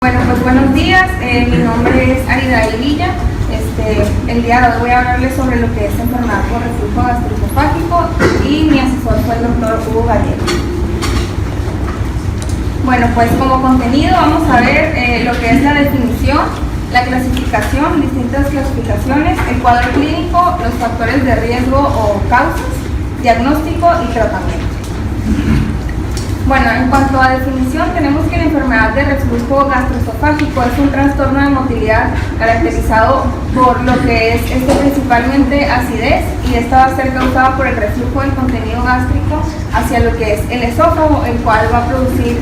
Bueno, pues buenos días, mi nombre es Aridaí Villa. El día de hoy voy a hablarles sobre lo que es enfermedad por reflujo gastroesofágico y mi asesor fue el doctor Hugo Gallego. Bueno, pues como contenido vamos a ver lo que es la definición, la clasificación, distintas clasificaciones, el cuadro clínico, los factores de riesgo o causas, diagnóstico y tratamiento. Bueno, en cuanto a definición, tenemos que la enfermedad de reflujo gastroesofágico es un trastorno de motilidad caracterizado por lo que es principalmente acidez, y esta va a ser causada por el reflujo del contenido gástrico hacia lo que es el esófago, el cual va a producir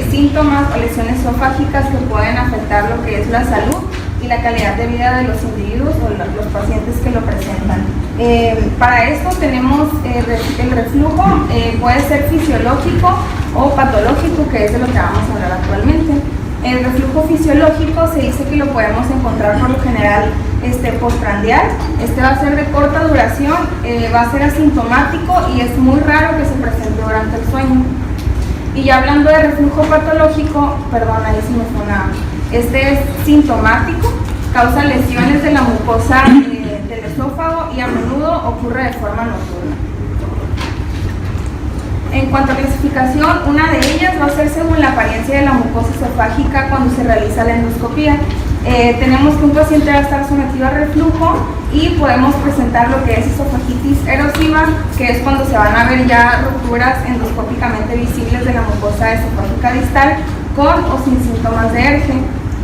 síntomas o lesiones esofágicas que pueden afectar lo que es la salud y la calidad de vida de los individuos o los pacientes que lo presentan. Para esto tenemos el reflujo, puede ser fisiológico o patológico, que es de lo que vamos a hablar actualmente. El reflujo fisiológico se dice que lo podemos encontrar por lo general postprandial. Va a ser de corta duración, va a ser asintomático y es muy raro que se presente durante el sueño. Y ya hablando de reflujo patológico, perdón, ahí sí me sonaba. Es sintomático, causa lesiones de la mucosa del esófago y a menudo ocurre de forma nocturna. En cuanto a clasificación, una de ellas va a ser según la apariencia de la mucosa esofágica cuando se realiza la endoscopía. Tenemos que un paciente va a estar sometido a reflujo y podemos presentar lo que es esofagitis erosiva, que es cuando se van a ver ya rupturas endoscópicamente visibles de la mucosa esofágica distal con o sin síntomas de ERGE.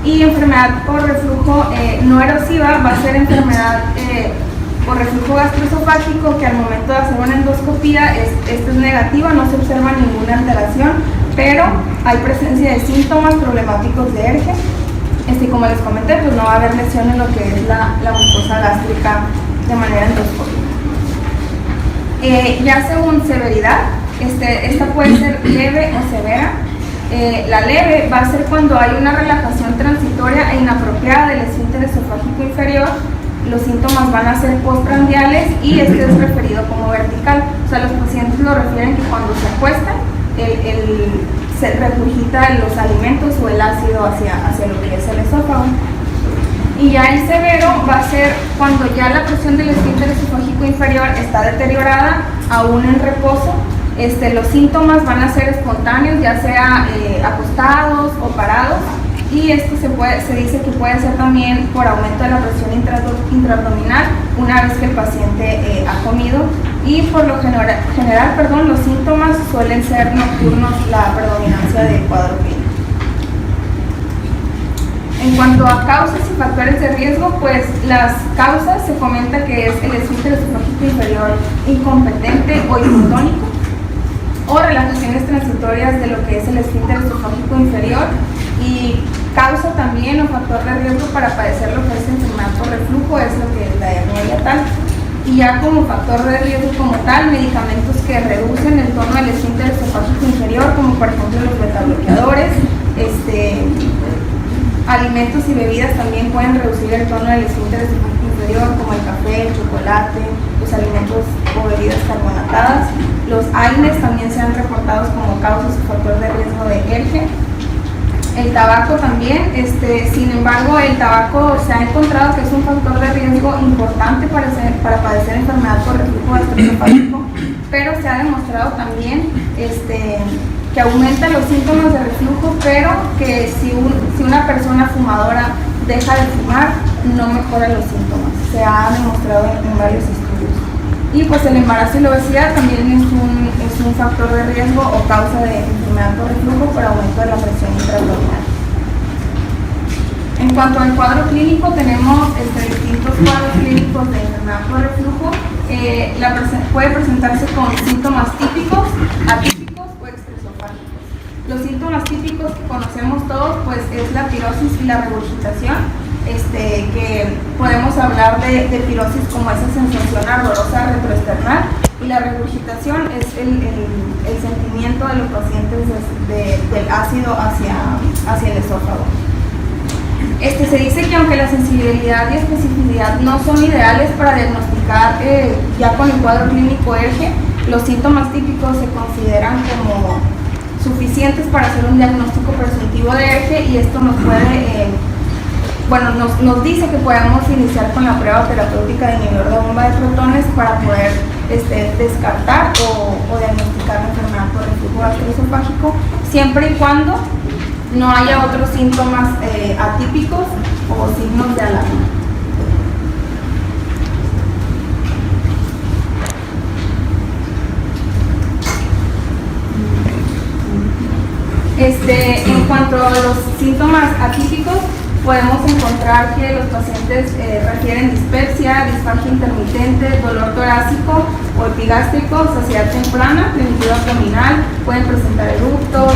Y enfermedad por reflujo no erosiva va a ser enfermedad por reflujo gastroesofágico que al momento de hacer una endoscopía esta es negativa, no se observa ninguna alteración, pero hay presencia de síntomas problemáticos de ERGE. Como les comenté, pues no va a haber lesión en lo que es la mucosa gástrica de manera endoscópica. Ya según severidad, esta puede ser leve o severa. La leve va a ser cuando hay una relajación transitoria e inapropiada del esfínter esofágico inferior. Los síntomas van a ser postprandiales y es referido como vertical. O sea, los pacientes lo refieren que cuando se acuestan, se regurgita los alimentos o el ácido hacia lo que es el esófago. Y ya el severo va a ser cuando ya la presión del esfínter esofágico inferior está deteriorada, aún en reposo. Los síntomas van a ser espontáneos, ya sea acostados o parados, y esto se dice que puede ser también por aumento de la presión intraabdominal una vez que el paciente ha comido, y por lo general, los síntomas suelen ser nocturnos, la predominancia del cuadro clínico. En cuanto a causas y factores de riesgo, pues las causas se comenta que es el esfínter esofágico inferior incompetente o hipotónico, o relajaciones transitorias de lo que es el esfínter esofágico inferior, y causa también o factor de riesgo para padecer lo que es enfermedad por reflujo es lo que es la hernia hiatal. Y ya como factor de riesgo como tal, medicamentos que reducen el tono del esfínter esofágico inferior, como por ejemplo los betabloqueadores, alimentos y bebidas también pueden reducir el tono del esfínter esofágico inferior, como el café, el chocolate, los alimentos o bebidas carbonatadas. Los AINES también se han reportado como causas o factor de riesgo de ERGE. El tabaco también, sin embargo, el tabaco se ha encontrado que es un factor de riesgo importante para padecer enfermedad por reflujo gastroesofágico, pero se ha demostrado también que aumenta los síntomas de reflujo, pero que si una persona fumadora deja de fumar, no mejora los síntomas. Se ha demostrado en varios estudios. Y pues el embarazo y la obesidad también es un factor de riesgo o causa de enfermedad por reflujo por aumento de la presión intraabdominal. En cuanto al cuadro clínico, tenemos distintos cuadros clínicos de enfermedad por reflujo. Puede presentarse con síntomas típicos, atípicos o extraesofágicos. Los síntomas típicos que conocemos todos pues es la pirosis y la regurgitación. Que podemos hablar de pirosis como esa sensación ardorosa retroesternal, y la regurgitación es el sentimiento de los pacientes del ácido hacia el esófago. Se dice que aunque la sensibilidad y especificidad no son ideales para diagnosticar ya con el cuadro clínico ERGE, los síntomas típicos se consideran como suficientes para hacer un diagnóstico presuntivo de ERGE, y esto nos puede, nos dice que podemos iniciar con la prueba terapéutica de inhibidor de bomba de protones para poder descartar o diagnosticar la enfermedad por reflujo gastroesofágico, siempre y cuando no haya otros síntomas atípicos o signos de alarma. En cuanto a los síntomas atípicos, podemos encontrar que los pacientes refieren dispepsia, disfagia intermitente, dolor torácico o epigástrico, saciedad temprana, plenitud abdominal, pueden presentar eructos,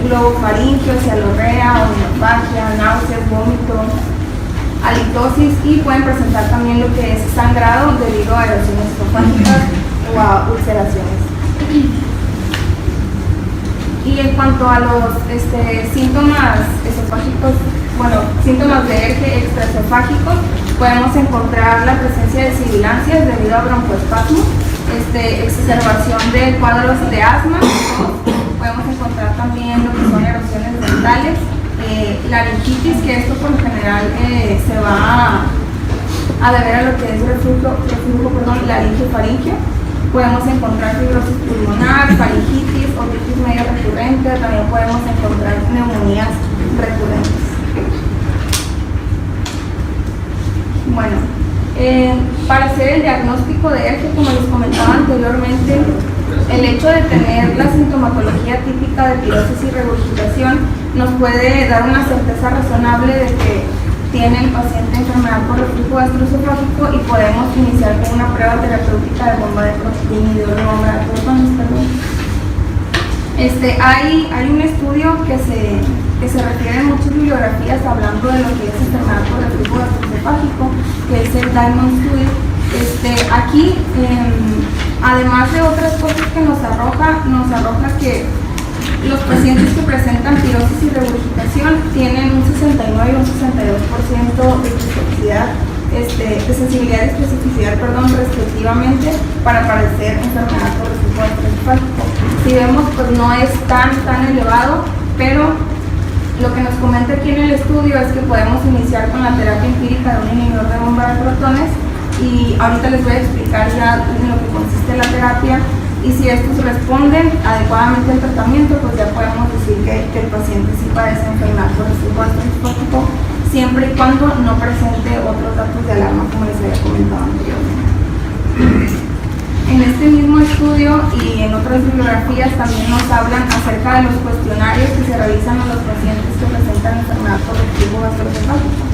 globo faríngeo, cialorrea, ominofagia, náuseas, vómito, halitosis, y pueden presentar también lo que es sangrado debido a erosiones esofágicas o a ulceraciones. Y en cuanto a los síntomas esofágicos, síntomas de ERGE extraesofágicos, podemos encontrar la presencia de sibilancias debido a broncoespasmo, exacerbación de cuadros de asma, podemos encontrar también lo que son erosiones dentales, laringitis, que esto por lo general se va a deber a lo que es reflujo laringio-faríngeo. Podemos encontrar fibrosis pulmonar, faringitis, otitis media recurrente, también podemos encontrar neumonías recurrentes. Para hacer el diagnóstico de ERGE, como les comentaba anteriormente, el hecho de tener la sintomatología típica de pirosis y regurgitación nos puede dar una certeza razonable de que tiene el paciente enfermedad por reflujo gastroesofágico y podemos iniciar con una prueba terapéutica de inhibidor de bomba de protones. Hay un estudio que se refiere en muchas bibliografías hablando de lo que es enfermedad por reflujo gastroesofágico, que es el Diamond Study. Aquí, además de otras cosas que nos arroja que los pacientes que presentan pirosis y regurgitación tienen un 69 y un 62% de especificidad, de sensibilidad y especificidad, respectivamente, para padecer enfermedad por reflujo gastroesofágico. Si vemos, pues no es tan elevado, pero lo que nos comenta aquí en el estudio es que podemos iniciar con la terapia empírica de un inhibidor de bomba de protones, y ahorita les voy a explicar ya en lo que consiste la terapia. Y si estos responden adecuadamente al tratamiento, pues ya podemos decir que el paciente sí padece enfermedad por reflujo gastroesofágico, siempre y cuando no presente otros datos de alarma, como les había comentado anteriormente. En este mismo estudio y en otras bibliografías también nos hablan acerca de los cuestionarios que se realizan a los pacientes que presentan enfermedad por reflujo gastroesofágico.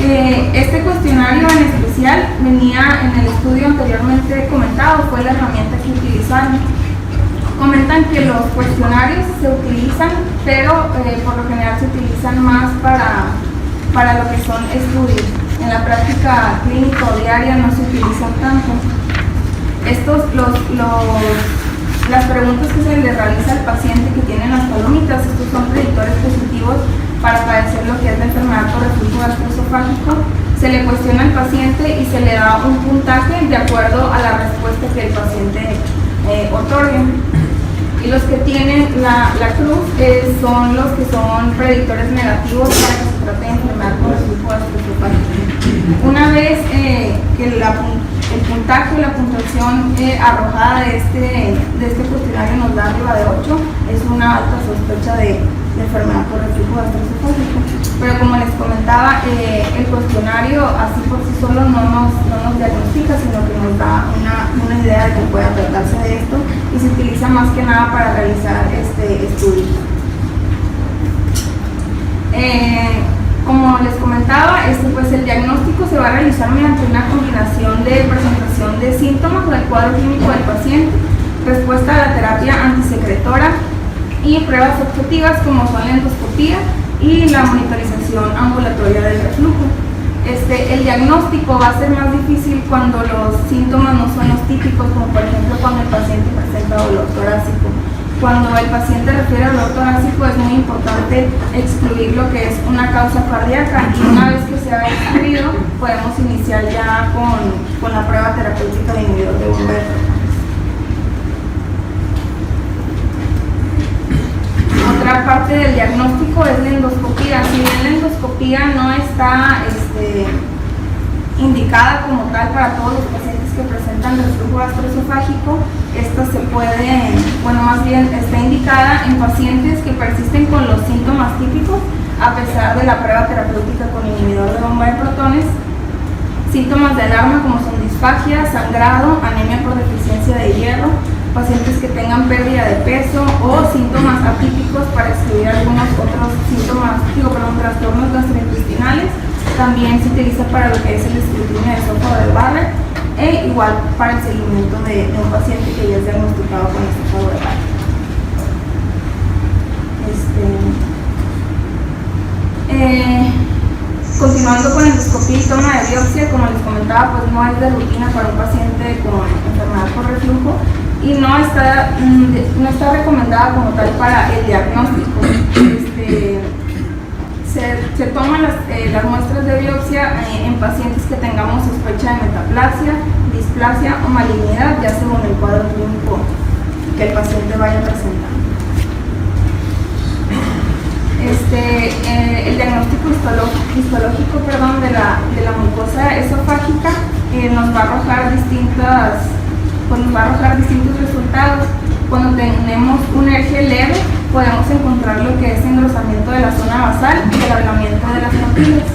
Este cuestionario en especial venía en el estudio anteriormente comentado, fue la herramienta que utilizaron. Comentan que los cuestionarios se utilizan, pero por lo general se utilizan más para lo que son estudios. En la práctica clínica o diaria no se utilizan tanto. Las preguntas que se le realiza al paciente que tienen las palomitas, estos son predictores positivos para padecer lo que es la enfermedad por reflujo gastroesofágico. Se le cuestiona al paciente y se le da un puntaje de acuerdo a la respuesta que el paciente otorgue. Y los que tienen la cruz son los que son predictores negativos para que se trate de enfermedad por reflujo gastroesofágico. Una vez que el puntaje o la puntuación arrojada de este cuestionario nos da arriba de 8, es una alta sospecha de enfermedad por reflujo gastroesofágico. Pero como les comentaba, el cuestionario así por sí solo no nos diagnostica, sino que nos da una idea de que pueda tratarse de esto, y se utiliza más que nada para realizar este estudio. Como les comentaba, pues el diagnóstico se va a realizar mediante una combinación de presentación de síntomas del cuadro clínico del paciente, respuesta a la terapia antisecretora y pruebas objetivas como son la endoscopía y la monitorización ambulatoria del reflujo. El diagnóstico va a ser más difícil cuando los síntomas no son los típicos, como por ejemplo cuando el paciente presenta dolor torácico. Cuando el paciente refiere a dolor torácico es muy importante excluir lo que es una causa cardíaca, y una vez que se ha excluido podemos iniciar ya con la prueba terapéutica de inhibidor de bomba de protones. Otra parte del diagnóstico es la endoscopía. Si bien la endoscopía no está indicada como tal para todos los pacientes que presentan reflujo gastroesofágico, esta se puede, bueno, más bien está indicada en pacientes que persisten con los síntomas típicos a pesar de la prueba terapéutica con inhibidor de bomba de protones, síntomas de alarma como son disfagia, sangrado, anemia por deficiencia de hierro, pacientes que tengan pérdida de peso o síntomas atípicos para excluir algunos otros síntomas, trastornos gastrointestinales. También se utiliza para lo que es el escrutinio de esófago de Barrett e igual para el seguimiento de un paciente que ya es diagnosticado con esófago de Barrett. Continuando con endoscopía y toma de biopsia, como les comentaba, pues no es de rutina para un paciente con enfermedad por reflujo y no está recomendada como tal para el diagnóstico. Se toman las muestras de biopsia en pacientes que tengamos sospecha de metaplasia, displasia o malignidad, ya según el cuadro clínico que el paciente vaya presentando. El diagnóstico histológico de la mucosa esofágica nos va a arrojar distintos resultados. Cuando tenemos un eje leve, podemos encontrar lo que es engrosamiento de la zona basal y el hablamiento de las papilas.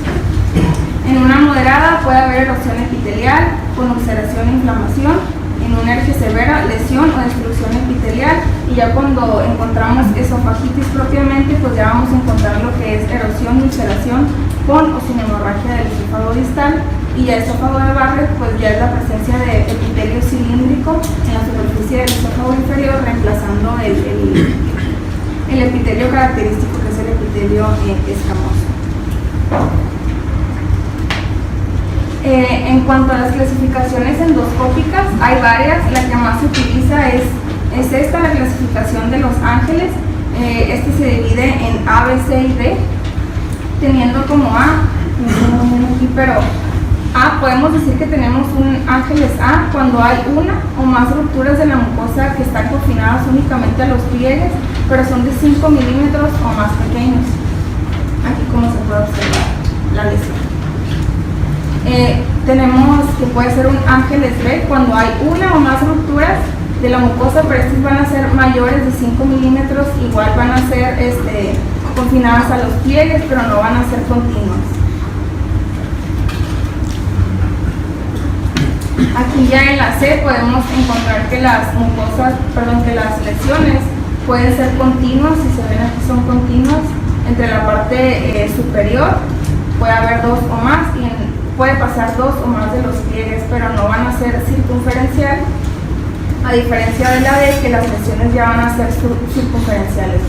En una moderada puede haber erosión epitelial con ulceración e inflamación. En una eje severa, lesión o destrucción epitelial. Y ya cuando encontramos esofagitis propiamente, pues ya vamos a encontrar lo que es erosión y ulceración con o sin hemorragia del esófago distal. Y ya esófago de Barrett, pues ya es la presencia de epitelio cilíndrico en la superficie del esófago inferior, reemplazando el epitelio característico, que es el epitelio escamoso. En cuanto a las clasificaciones endoscópicas, hay varias. La que más se utiliza es esta, la clasificación de los ángeles. Este se divide en A, B, C y D, teniendo como A, podemos decir que tenemos un ángeles A cuando hay una o más rupturas de la mucosa que están confinadas únicamente a los pliegues, pero son de 5 milímetros o más pequeños. Aquí como se puede observar la lesión. Tenemos que puede ser un ángeles B cuando hay una o más rupturas de la mucosa, pero estas van a ser mayores de 5 milímetros, igual van a ser confinadas a los pliegues, pero no van a ser continuas. Aquí ya en la C podemos encontrar que las lesiones pueden ser continuas. Si se ven aquí, son continuas entre la parte superior, puede haber dos o más, y puede pasar dos o más de los pliegues, pero no van a ser circunferencial, a diferencia de la D, que las lesiones ya van a ser circunferenciales.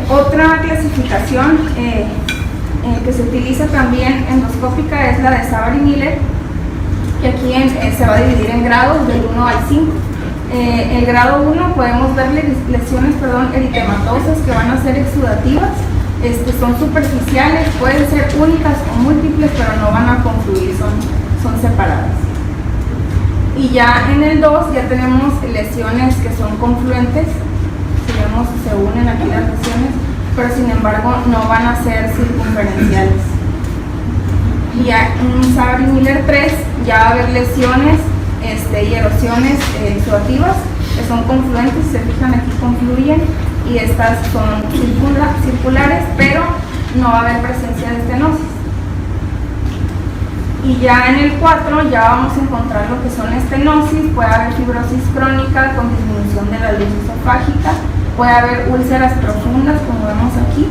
Otra clasificación que se utiliza también endoscópica es la de Savary-Miller, que aquí se va a dividir en grados del 1 al 5. El grado 1 podemos ver lesiones eritematosas que van a ser exudativas, son superficiales, pueden ser únicas o múltiples, pero no van a confluir, son separadas. Y ya en el 2 ya tenemos lesiones que son confluentes, si vemos se unen aquí las lesiones, pero sin embargo no van a ser circunferenciales. Y ya en Savary-Miller 3 ya va a haber lesiones y erosiones exudativas que son confluentes, se fijan aquí confluyen, y estas son circulares, pero no va a haber presencia de estenosis. Y ya en el 4 ya vamos a encontrar lo que son estenosis, puede haber fibrosis crónica con disminución de la luz esofágica, puede haber úlceras profundas como vemos aquí,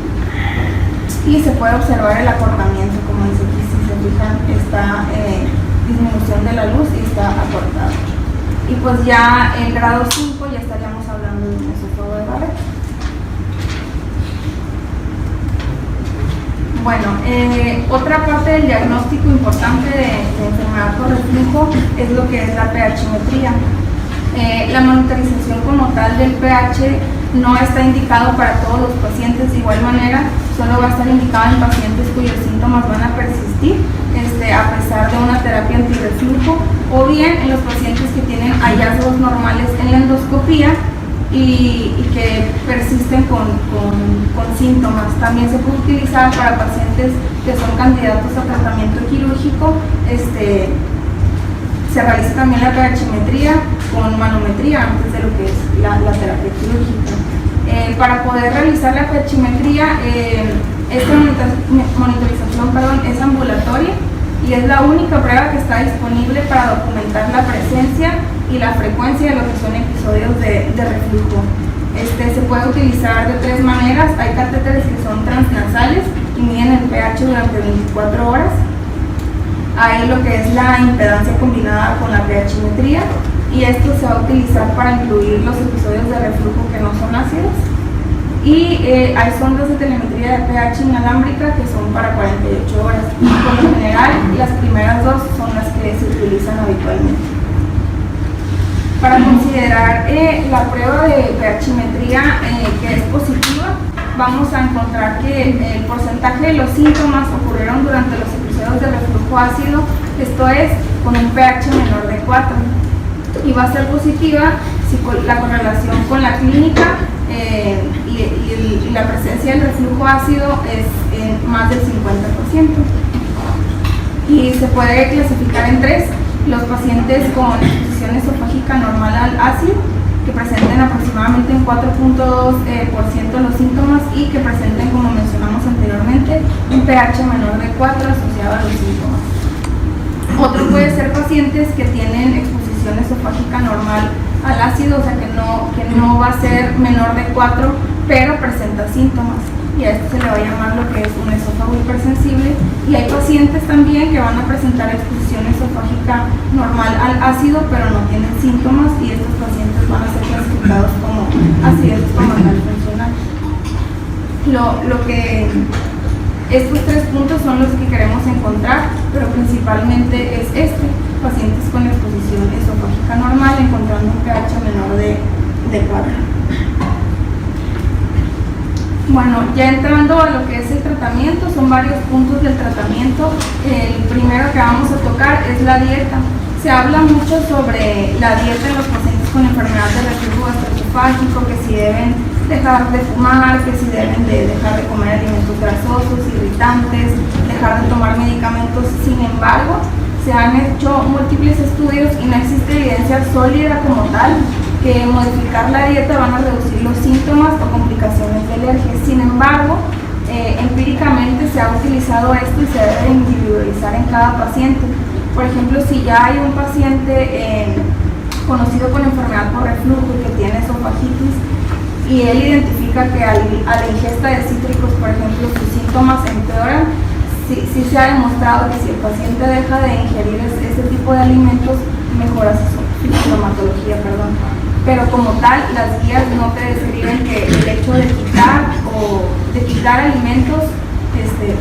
y se puede observar el acortamiento, como dice aquí, si se fijan está disminución de la luz y está acortado. Y pues ya en grado 5 ya estaríamos hablando de un esófago de Barrett. Bueno, otra parte del diagnóstico importante de enfermedad por reflujo es lo que es la pH-metría. La monitorización como tal del pH no está indicado para todos los pacientes de igual manera, solo va a estar indicado en pacientes cuyos síntomas van a persistir a pesar de una terapia antirreflujo, o bien en los pacientes que tienen hallazgos normales en la endoscopía, y que persisten con síntomas. También se puede utilizar para pacientes que son candidatos a tratamiento quirúrgico. Se realiza también la pH-metría con manometría antes de lo que es la terapia quirúrgica. Para poder realizar la pH-metría, esta monitorización es ambulatoria y es la única prueba que está disponible para documentar la presencia y la frecuencia de lo que son episodios de reflujo. Se puede utilizar de 3 maneras. Hay catéteres que son transnasales y miden el pH durante 24 horas. Hay lo que es la impedancia combinada con la pH-metría, y esto se va a utilizar para incluir los episodios de reflujo que no son ácidos. Y hay sondas de telemetría de pH inalámbrica que son para 48 horas. Por lo general, las primeras 2 son las que se utilizan habitualmente. Para considerar la prueba de pH-metría que es positiva, vamos a encontrar que el porcentaje de los síntomas ocurrieron durante los episodios de reflujo ácido, esto es, con un pH menor de 4. Y va a ser positiva si la correlación con la clínica y la presencia del reflujo ácido es más del 50%. Y se puede clasificar en 3: los pacientes con exposición esofágica normal al ácido, que presenten aproximadamente un 4.2% los síntomas y que presenten, como mencionamos anteriormente, un pH menor de 4 asociado a los síntomas. Otro puede ser pacientes que tienen exposición esofágica normal al ácido, o sea que no va a ser menor de 4, pero presenta síntomas, y a esto se le va a llamar lo que es un esófago hipersensible. Y hay pacientes también que van a presentar exposición esofágica normal al ácido, pero no tienen síntomas, y estos pacientes van a ser clasificados como acidez estomacal funcional. Estos 3 puntos son los que queremos encontrar, pero principalmente es pacientes con exposición esofágica normal encontrando un pH menor de 4. Bueno, ya entrando a lo que es el tratamiento, son varios puntos del tratamiento. El primero que vamos a tocar es la dieta. Se habla mucho sobre la dieta en los pacientes con enfermedad de reflujo gastroesofágico, que si deben dejar de fumar, que si deben de dejar de comer alimentos grasosos, irritantes, dejar de tomar medicamentos. Sin embargo, se han hecho múltiples estudios y no existe evidencia sólida como tal que modificar la dieta van a reducir los síntomas o complicaciones de alergia. Sin embargo, empíricamente se ha utilizado esto y se debe individualizar en cada paciente. Por ejemplo, si ya hay un paciente conocido con enfermedad por reflujo y que tiene esofagitis, y él identifica que a la ingesta de cítricos, por ejemplo, sus síntomas empeoran, sí se ha demostrado que si el paciente deja de ingerir este tipo de alimentos, mejora su sintomatología, Pero como tal, las guías no te describen que el hecho de quitar alimentos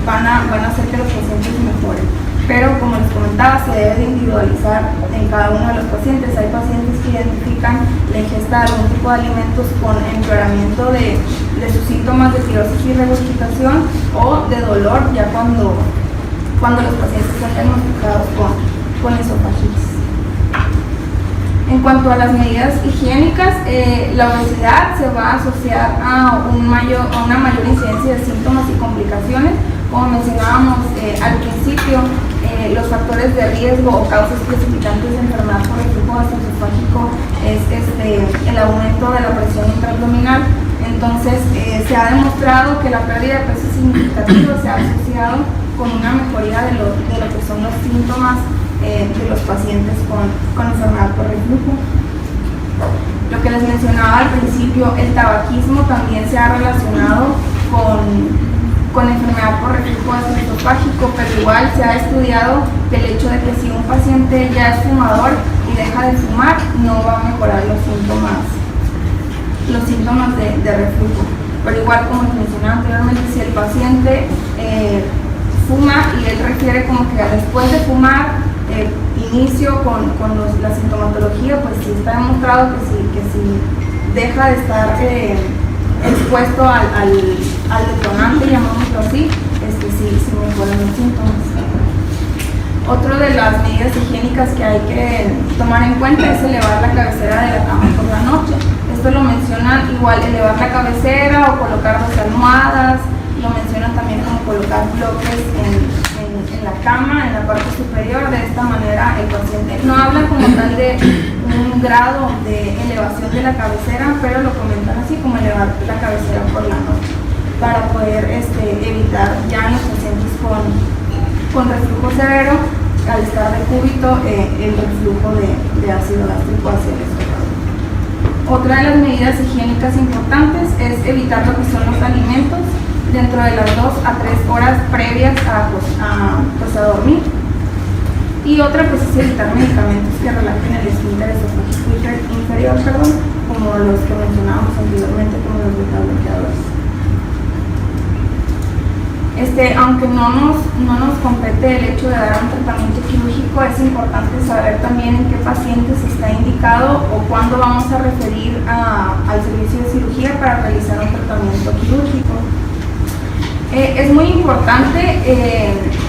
van a hacer que los pacientes mejoren. Pero como les comentaba, se debe de individualizar en cada uno de los pacientes. Hay pacientes que identifican la ingesta de algún tipo de alimentos con empeoramiento de sus síntomas de tirosis y regurgitación o de dolor ya cuando los pacientes son diagnosticados con esofagitis. En cuanto a las medidas higiénicas, la obesidad se va a asociar a una mayor incidencia de síntomas y complicaciones. Como mencionábamos al principio, los factores de riesgo o causas precipitantes de enfermedad por reflujo gastroesofágico es el aumento de la presión intraabdominal. Entonces, se ha demostrado que la pérdida de peso significativa se ha asociado con una mejoría de lo que son los síntomas de los pacientes con enfermedad por reflujo. Lo que les mencionaba al principio, el tabaquismo también se ha relacionado con enfermedad por reflujo gastroesofágico, pero igual se ha estudiado que el hecho de que si un paciente ya es fumador y deja de fumar, no va a mejorar los síntomas de reflujo. Pero igual, como les mencionaba anteriormente, si el paciente fuma y él refiere como que después de fumar inicio con la sintomatología, pues sí está demostrado que si deja de estar expuesto al detonante, llamámoslo así, sí mejoran los síntomas. Otro de las medidas higiénicas que hay que tomar en cuenta es elevar la cabecera de la cama por la noche. esto lo mencionan igual elevar la cabecera o colocar 2 almohadas, lo mencionan también como colocar bloques en la cama, en la parte superior. De esta manera el paciente no habla como tal de un grado de elevación de la cabecera, pero lo comentan así como elevar la cabecera por la noche, para poder evitar ya en los pacientes con reflujo severo, al estar de cúbito, el reflujo de ácido gástrico hacia el estómago. Otra de las medidas higiénicas importantes es evitar lo que son los alimentos dentro de las 2 a 3 horas previas a dormir. Y otra pues es evitar medicamentos que relajen el esfínter esofágico inferior, como los que mencionábamos anteriormente, como los beta bloqueadores. Aunque no nos compete el hecho de dar un tratamiento quirúrgico, es importante saber también en qué pacientes está indicado o cuándo vamos a referir al servicio de cirugía para realizar un tratamiento quirúrgico. Es muy importante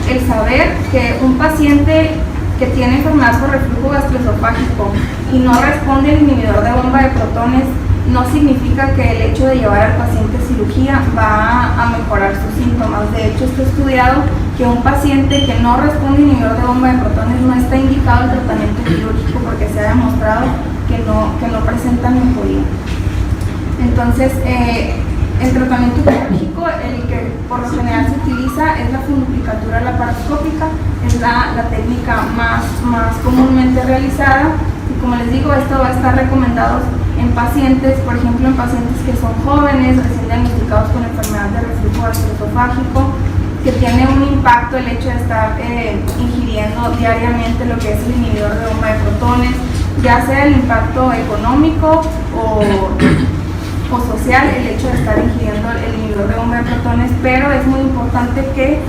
el saber que un paciente que tiene enfermedad por reflujo gastroesofágico y no responde al inhibidor de bomba de protones, no significa que el hecho de llevar al paciente a cirugía va a mejorar sus síntomas. De hecho, está estudiado que un paciente que no responde al inhibidor de bomba de protones no está indicado el tratamiento quirúrgico, porque se ha demostrado que no presentan mejoría. Entonces, el tratamiento quirúrgico, el que por lo general se utiliza, es la funduplicatura laparoscópica, es la técnica más comúnmente realizada. Y como les digo, esto va a estar recomendado en pacientes, por ejemplo, en pacientes que son jóvenes, recién diagnosticados con enfermedad de reflujo gastroesofágico, que tiene un impacto el hecho de estar ingiriendo diariamente lo que es el inhibidor de bomba de protones, ya sea el impacto económico o social, el hecho de estar ingiriendo el inhibidor de bomba de protones. Pero es muy importante que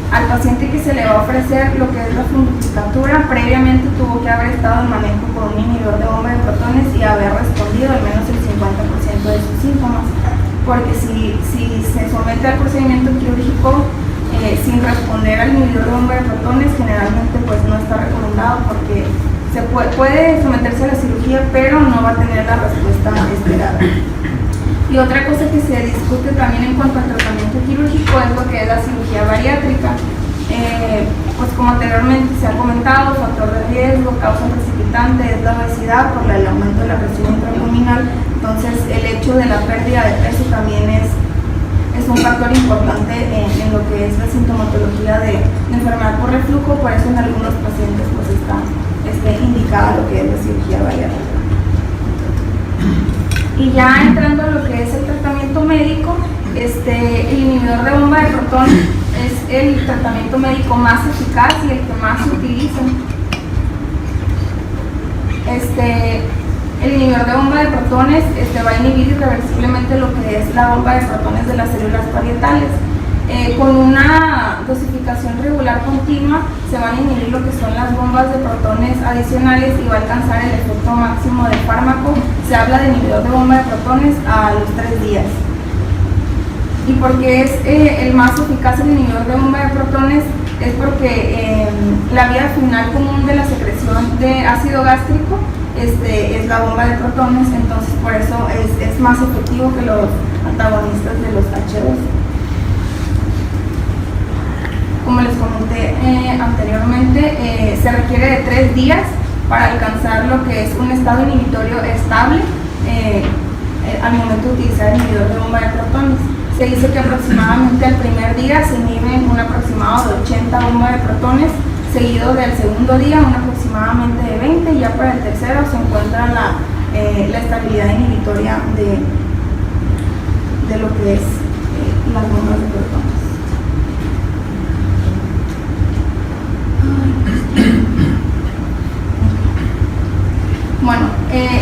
al paciente que se le va a ofrecer lo que es la funduplicatura, previamente tuvo que haber estado en manejo con un inhibidor de bomba de protones y haber respondido al menos el 50% de sus síntomas, porque si se somete al procedimiento quirúrgico sin responder al inhibidor de bomba de protones, generalmente pues no está recomendado, porque se puede someterse a la cirugía, pero no va a tener la respuesta esperada. Y otra cosa que se discute también en cuanto al tratamiento quirúrgico es lo que es la cirugía bariátrica. Pues como anteriormente se ha comentado, factor de riesgo, causa precipitante es la obesidad por el aumento de la presión intraabdominal. Entonces el hecho de la pérdida de peso también es un factor importante en lo que es la sintomatología de enfermedad por reflujo. Por eso en algunos pacientes pues está indicada lo que es la cirugía bariátrica. Y ya entrando a lo que es el tratamiento médico, el inhibidor de bomba de protones es el tratamiento médico más eficaz y el que más se utiliza. El inhibidor de bomba de protones va a inhibir irreversiblemente lo que es la bomba de protones de las células parietales. Con una dosificación regular continua se van a inhibir lo que son las bombas de protones adicionales y va a alcanzar el efecto máximo del fármaco. Se habla de inhibidor de bomba de protones a los 3 días. Y porque es el más eficaz el inhibidor de bomba de protones, es porque la vía final común de la secreción de ácido gástrico es la bomba de protones. Entonces por eso es más efectivo que los antagonistas de los H2. Como les comenté anteriormente, se requiere de 3 días para alcanzar lo que es un estado inhibitorio estable al momento de utilizar el inhibidor de bomba de protones. Se dice que aproximadamente al primer día se inhiben un aproximado de 80 bombas de protones, seguido del segundo día un aproximadamente de 20, y ya para el tercero se encuentra la estabilidad inhibitoria de lo que es las bombas de protones. Bueno,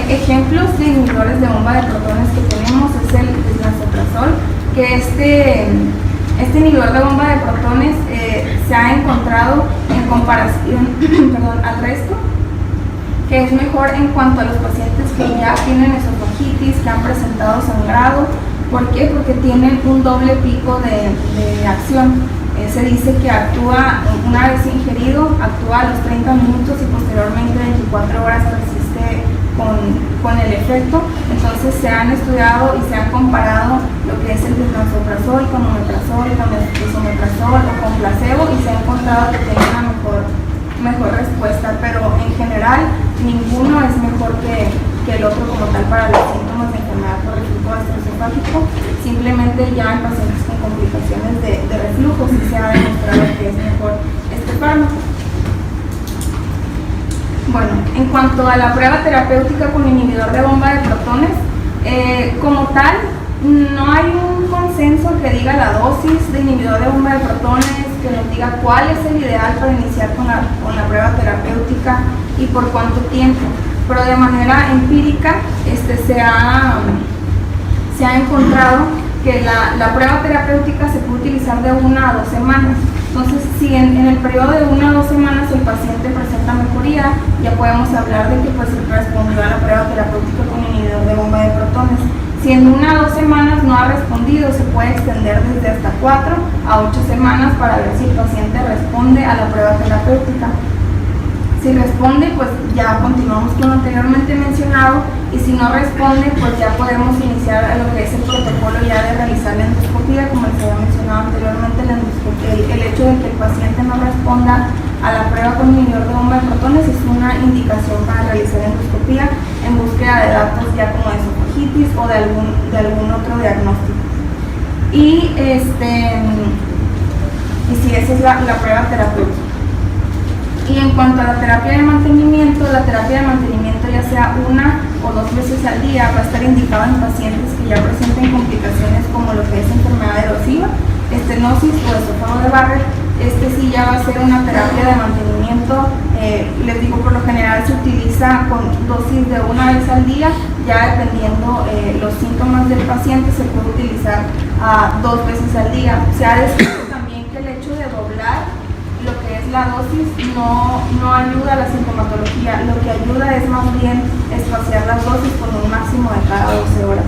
ejemplos de inhibidores de bomba de protones que tenemos es el lansoprazol, que este inhibidor de bomba de protones se ha encontrado en comparación al resto, que es mejor en cuanto a los pacientes que ya tienen esofagitis, que han presentado sangrado. ¿Por qué? Porque tienen un doble pico de acción. Se dice que actúa una vez ingerido, actúa a los 30 minutos y posteriormente 24 horas persiste con el efecto. Entonces se han estudiado y se han comparado lo que es el deslansoprazol con omeprazol, con el esomeprazol o con placebo, y se ha encontrado que tiene una mejor respuesta, pero en general ninguno es mejor que el otro como tal para los síntomas de enfermedad por reflujo gastroesofágico. Simplemente ya en pacientes con complicaciones de reflujo sí se ha demostrado que es mejor este fármaco. Bueno, en cuanto a la prueba terapéutica con inhibidor de bomba de protones, como tal, no hay un consenso que diga la dosis de inhibidor de bomba de protones, que nos diga cuál es el ideal para iniciar con la prueba terapéutica y por cuánto tiempo. Pero de manera empírica se ha encontrado que la prueba terapéutica se puede utilizar de 1 a 2 semanas. Entonces, si en el periodo de 1 a 2 semanas el paciente presenta mejoría, ya podemos hablar de que pues respondió a la prueba terapéutica con inhibidor de bomba de protones. Si en 1 a 2 semanas no ha respondido, se puede extender desde hasta 4 a 8 semanas para ver si el paciente responde a la prueba terapéutica. Si responde, pues ya continuamos con lo anteriormente mencionado, y si no responde, pues ya podemos iniciar lo que es el protocolo ya de realizar la endoscopía. Como les había mencionado anteriormente, el hecho de que el paciente no responda a la prueba con inhibidor de bomba de protones es una indicación para realizar endoscopía en búsqueda de datos ya como de esofagitis o de algún otro diagnóstico. Y si esa es la prueba terapéutica. Y en cuanto a la terapia de mantenimiento ya sea 1 o 2 veces al día va a estar indicada en pacientes que ya presenten complicaciones como lo que es enfermedad erosiva, estenosis o esófago de Barrett. Sí ya va a ser una terapia de mantenimiento. Les digo, por lo general se utiliza con dosis de 1 vez al día, ya dependiendo los síntomas del paciente se puede utilizar 2 veces al día. Se ha descrito también que el hecho de doblar lo que es la dosis no ayuda a la sintomatología. Lo que ayuda es más bien espaciar las dosis con un máximo de cada 12 horas.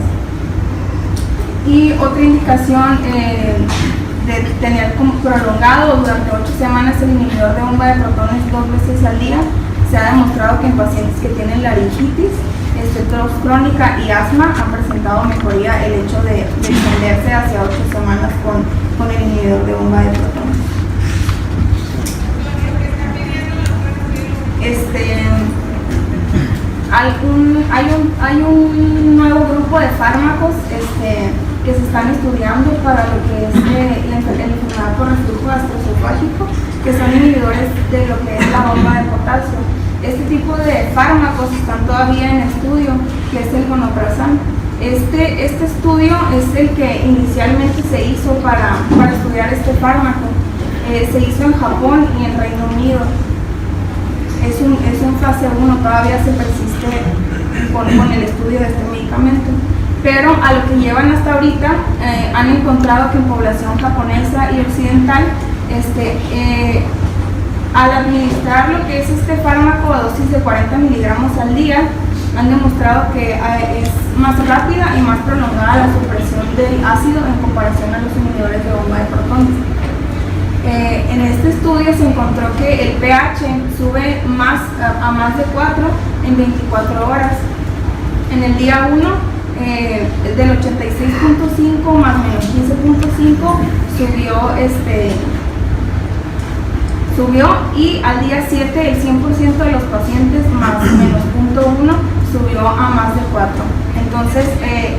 Y otra indicación de tener como prolongado durante 8 semanas el inhibidor de bomba de protones 2 veces al día. Se ha demostrado que en pacientes que tienen laringitis, tos crónica y asma han presentado mejoría el hecho de extenderse hacia 8 semanas con el inhibidor de bomba de protones. Hay un nuevo grupo de fármacos que se están estudiando para lo que es la enfermedad por reflujo gastroesofágico, que son inhibidores de lo que es la bomba de potasio. Este tipo de fármacos están todavía en estudio, que es el vonoprazan. Este estudio es el que inicialmente se hizo para estudiar este fármaco. Se hizo en Japón y en Reino Unido. Es un fase 1, todavía se persiste con el estudio de este medicamento, pero a lo que llevan hasta ahorita han encontrado que en población japonesa y occidental al administrar lo que es este fármaco a dosis de 40 miligramos al día, han demostrado que es más rápida y más prolongada la supresión del ácido en comparación a los inhibidores de bomba de protones. En este estudio se encontró que el pH sube a más de 4 en 24 horas. En el día 1, del 86.5 más menos 15.5 subió, y al día 7 el 100% de los pacientes más menos 0.1 subió a más de 4. Entonces,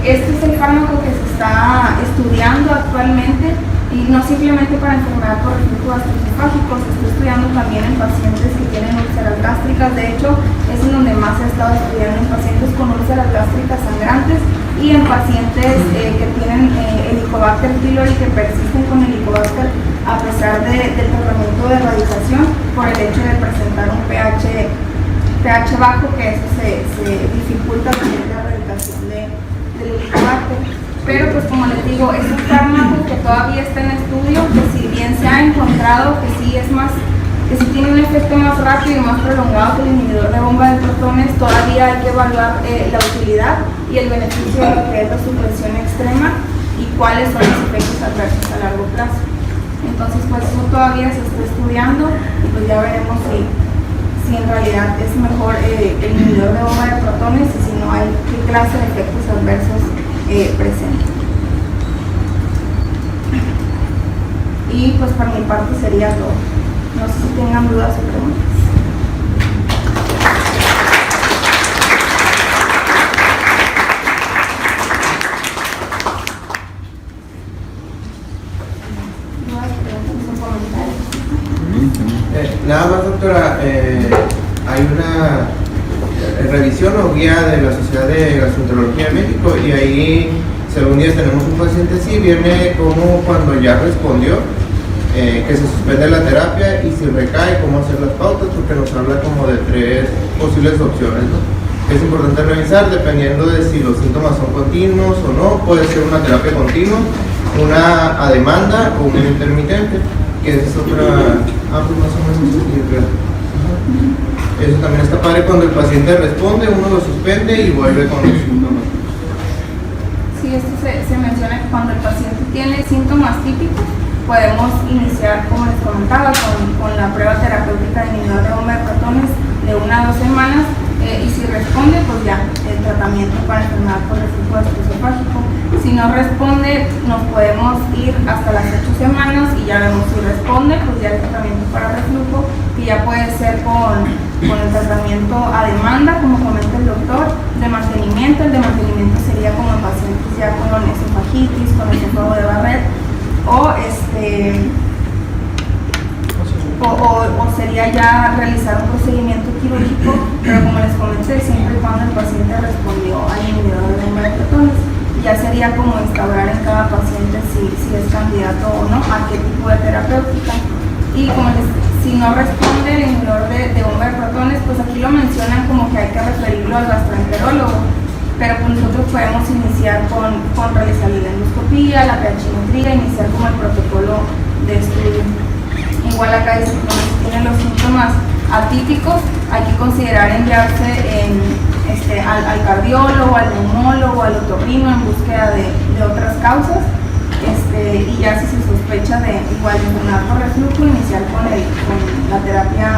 este es el fármaco que se está estudiando actualmente, y no simplemente para enfermedad por reflujo gastroesofágico, se está estudiando también en pacientes que tienen úlceras gástricas. De hecho, es en donde más se ha estado estudiando, en pacientes con úlceras gástricas sangrantes y en pacientes que tienen Helicobacter pylori, que persisten con Helicobacter a pesar del tratamiento de erradicación por el hecho de presentar un pH bajo, que eso se dificulta también la erradicación del Helicobacter. Pero pues como les digo, es un fármaco que todavía está en estudio, que si bien se ha encontrado que sí tiene un efecto más rápido y más prolongado que el inhibidor de bomba de protones, todavía hay que evaluar la utilidad y el beneficio de lo que es la supresión extrema y cuáles son los efectos adversos a largo plazo. Entonces pues eso todavía se está estudiando, y pues ya veremos si si en realidad es mejor el inhibidor de bomba de protones y si no hay qué clase de efectos adversos presentes. Y pues por mi parte sería todo. No sé si tengan dudas o preguntas. Nada más, doctora, hay una revisión o guía de la Sociedad de Gastroenterología de México y ahí, si algún día tenemos un paciente así, viene como cuando ya respondió, que se suspende la terapia y si recae, cómo hacer las pautas, porque nos habla como de 3 posibles opciones, ¿no? Es importante revisar dependiendo de si los síntomas son continuos o no. Puede ser una terapia continua, una a demanda o una intermitente, que es otra, pues más o menos así, ¿verdad? Eso también está padre cuando el paciente responde, uno lo suspende y vuelve con los síntomas. Sí, esto se menciona que cuando el paciente tiene síntomas típicos, podemos iniciar, como les comentaba, con la prueba terapéutica de inhibidor de bomba de protones de 1 a 2 semanas, y si responde, pues ya, el tratamiento para enfermedad por reflujo gastroesofágico. Si no responde, nos podemos ir hasta las 8 semanas y ya vemos si responde, pues ya el tratamiento para reflujo, que ya puede ser con el tratamiento a demanda, como comenta el doctor, de mantenimiento. El de mantenimiento sería como en pacientes ya con esofagitis, con esófago de Barrett, o sería ya realizar un procedimiento quirúrgico, pero como les comenté, siempre y cuando el paciente respondió al inhibidor de bomba de protones. Ya sería como instaurar en cada paciente si es candidato o no a qué tipo de terapéutica. Y como si no responde el inhibidor de bomba de protones, pues aquí lo mencionan como que hay que referirlo al gastroenterólogo, pero pues nosotros podemos iniciar con realizar la endoscopía, la pH-metría, iniciar como el protocolo de estudio. Igual acá dice que si tienen los síntomas atípicos, hay que considerar enviarse al cardiólogo, al neumólogo, al otorrino en búsqueda de otras causas, y ya si se sospecha de igual enfermedad por reflujo, iniciar con la terapia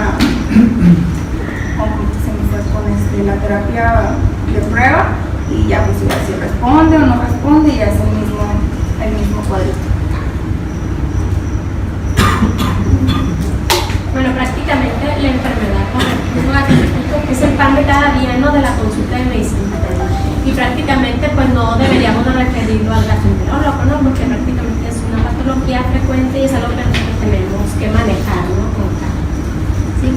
la terapia de prueba y ya pues si responde o no responde, ya es el mismo cuadrito. Bueno, prácticamente la enfermedad por reflujo gastroesofágico es el pan de cada día, ¿no?, de la consulta de medicina. Y prácticamente pues no deberíamos de referirlo al gastroenterólogo, ¿no?, porque prácticamente es una patología frecuente y es algo que nosotros tenemos que manejar, ¿no?, como tal. ¿Sí?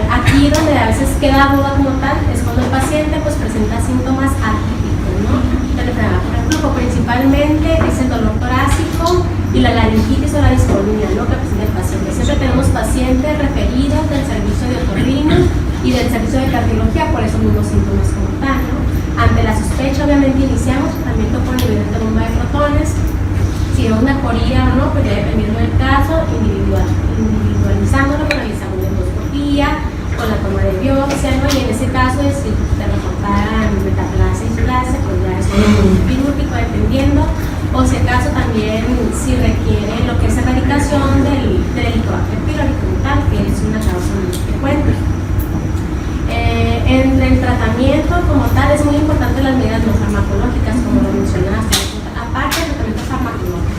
Aquí donde a veces queda duda como tal es cuando el paciente pues presenta síntomas atípicos, ¿no?, de la enfermedad por reflujo. Principalmente es el dolor torácico y la laringitis o la disfonía, ¿no?, que presenta el paciente. Siempre tenemos pacientes referidos del servicio de otorrino y del servicio de cardiología por esos mismos síntomas como tal, ¿no? Ante la sospecha, obviamente, iniciamos tratamiento con inhibidor de bomba de protones. Si es una mejoría o no, pues ya dependiendo del caso, individualizándolo, realizamos una endoscopía, con la toma de biopsia, ¿no? Y en ese caso, si te reportaran metaplasia y displasia, pues ya es un quirúrgico dependiendo, o si acaso también si requiere lo que es erradicación del helicobacter pylori como tal, que es una causa muy frecuente. Entre el tratamiento como tal es muy importante las medidas no farmacológicas, como lo mencionaste, aparte del tratamiento farmacológico.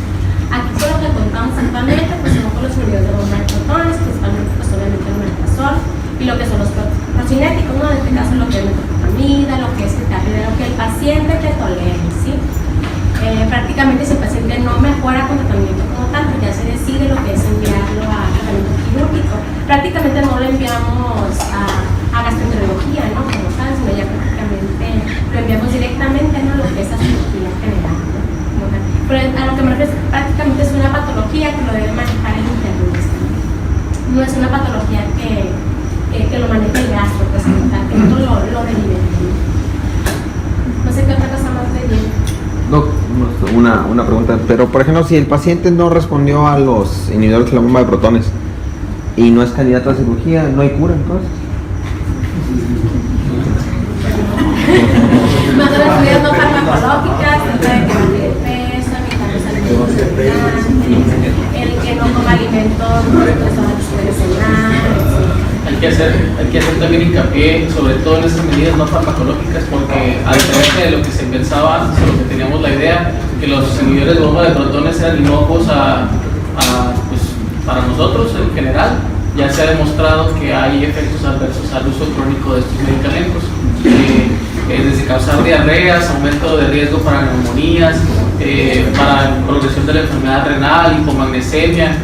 Aquí con lo que contamos actualmente, pues son con los inhibidores de bomba de protones, principalmente pues obviamente el omeprazol, y lo que son los procinéticos, ¿no?, en este caso lo que es metoclopramida, lo que es el lo que el paciente te tolere, ¿sí? Prácticamente si el paciente no mejora con tratamiento como tal, pues ya se decide lo que es enviarlo a tratamiento quirúrgico. Prácticamente no lo enviamos a gastroenterología, ¿no?, como tal, sino ya prácticamente lo enviamos directamente, ¿no?, lo que es la cirugía general, ¿no?, como tal. Pero a lo que me refiero, prácticamente es una patología que lo debe manejar el internista. No es una patología que lo maneje el gastro, pues como tal, que nosotros lo deliberemos. No sé qué otra cosa más le digo. Una pregunta, pero por ejemplo, si el paciente no respondió a los inhibidores de la bomba de protones y no es candidato a cirugía, ¿no hay cura entonces? Nosotros medidas no farmacológicas, tratar de que baje de peso, evitar los alimentos, el que no coma alimentos no procesados de cenar, hay que hacer también hincapié, sobre todo en estas medidas no farmacológicas, porque a diferencia de lo que se pensaba antes, de lo que teníamos la idea, que los inhibidores de bomba de protones eran inocuos pues, para nosotros en general, ya se ha demostrado que hay efectos adversos al uso crónico de estos medicamentos, desde causar diarreas, aumento de riesgo para neumonías, para progresión de la enfermedad renal, hipomagnesemia,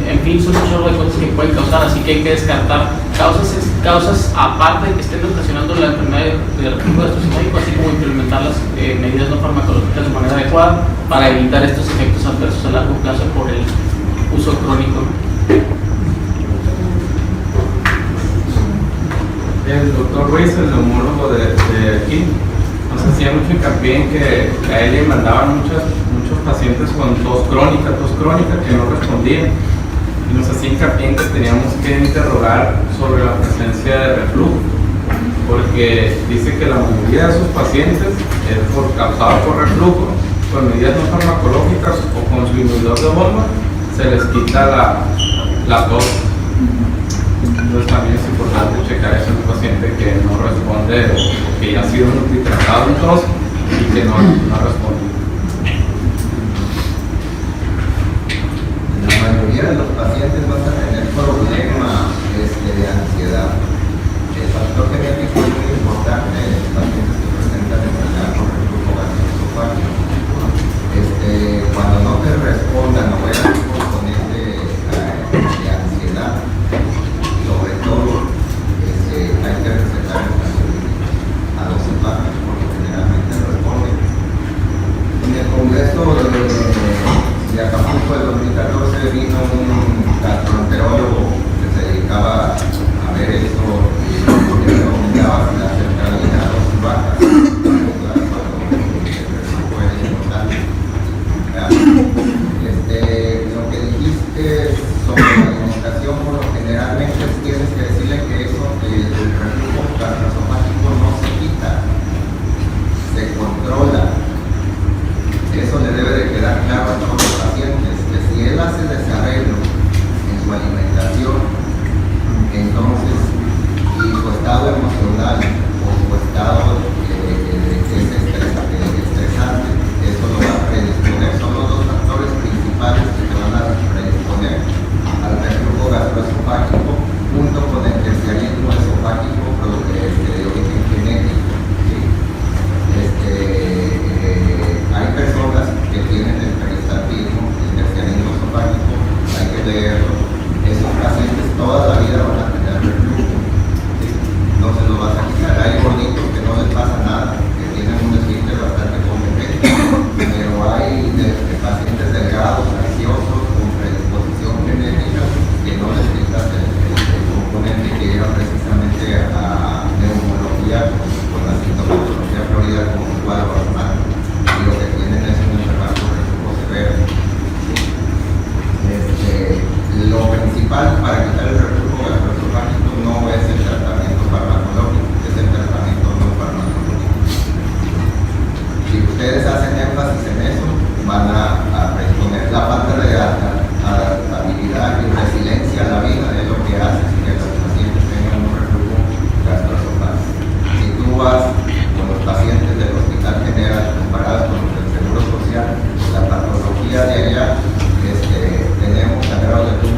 en fin, son un chorro de cosas que pueden causar, así que hay que descartar causas aparte de que estén ocasionando la enfermedad del reflujo gastroesofágico, así como implementar las medidas no farmacológicas de manera adecuada para evitar estos efectos adversos a largo plazo por el uso crónico. El doctor Ruiz, el neumólogo de aquí, nos hacía mucho hincapié en que a él le mandaban muchos pacientes con tos crónica que no respondían, y nos hacía hincapié en que teníamos que interrogar sobre la presencia de reflujo, porque dice que la mayoría de sus pacientes es causado por reflujo. Con medidas no farmacológicas o con su inhibidor de bomba se les quita la tos. Entonces también es importante checar eso en un paciente que no responde, o que ya ha sido multitratado en tos y que no responde. La mayoría de los pacientes van a tener problemas de ansiedad. El factor genético es muy importante en los pacientes que presentan enfermedad por reflujo gastroesofágico. Cuando no te respondan o vean un componente de ansiedad, sobre todo hay que recetar a los hepáticos porque generalmente responden. En el congreso de Acapulco del 2014 vino un gastroenterólogo que se dedicaba a ver eso y le recomendaba la centralidad a los vacas cuando se puede notar. Lo que dijiste sobre la alimentación, por lo generalmente tienes que decirle que eso, el reflujo gastroesofágico no se quita, se controla. Eso le debe de quedar claro a todos los pacientes, que si él hace desarreglo en su alimentación, entonces, y su estado emocional o su estado estresante, eso lo va a predisponer. Son los dos factores principales que te van a predisponer al reflujo gastroesofágico, junto con el terciarismo esofágico de origen genético. ¿Sí? Hay personas que tienen el peristaltismo, el terciarismo esofágico, hay que leerlo. Esos pacientes toda la vida van a tener reflujo. ¿Sí? No se lo vas a quitar. Hay gorditos que no les pasa nada, que tienen un esfínter bastante competente, pero hay pacientes delgados, ansiosos, con predisposición genética, que no les quitas el componente que era precisamente a neumología con la sintomatología florida como un cuadro asmático, y lo que tienen es un enfermedad por reflujo severo. Lo principal para quitar el reflujo gastroesofágico no es el tratamiento farmacológico, es el tratamiento no farmacológico. Si ustedes hacen énfasis en eso, van a predisponer la falta de adaptabilidad y resiliencia a la vida, es lo que hace que los pacientes tengan un reflujo gastroesofágico. Si tú vas con los pacientes del Hospital General comparados con los del Seguro Social, la patología de allá, tenemos sangrado de tubo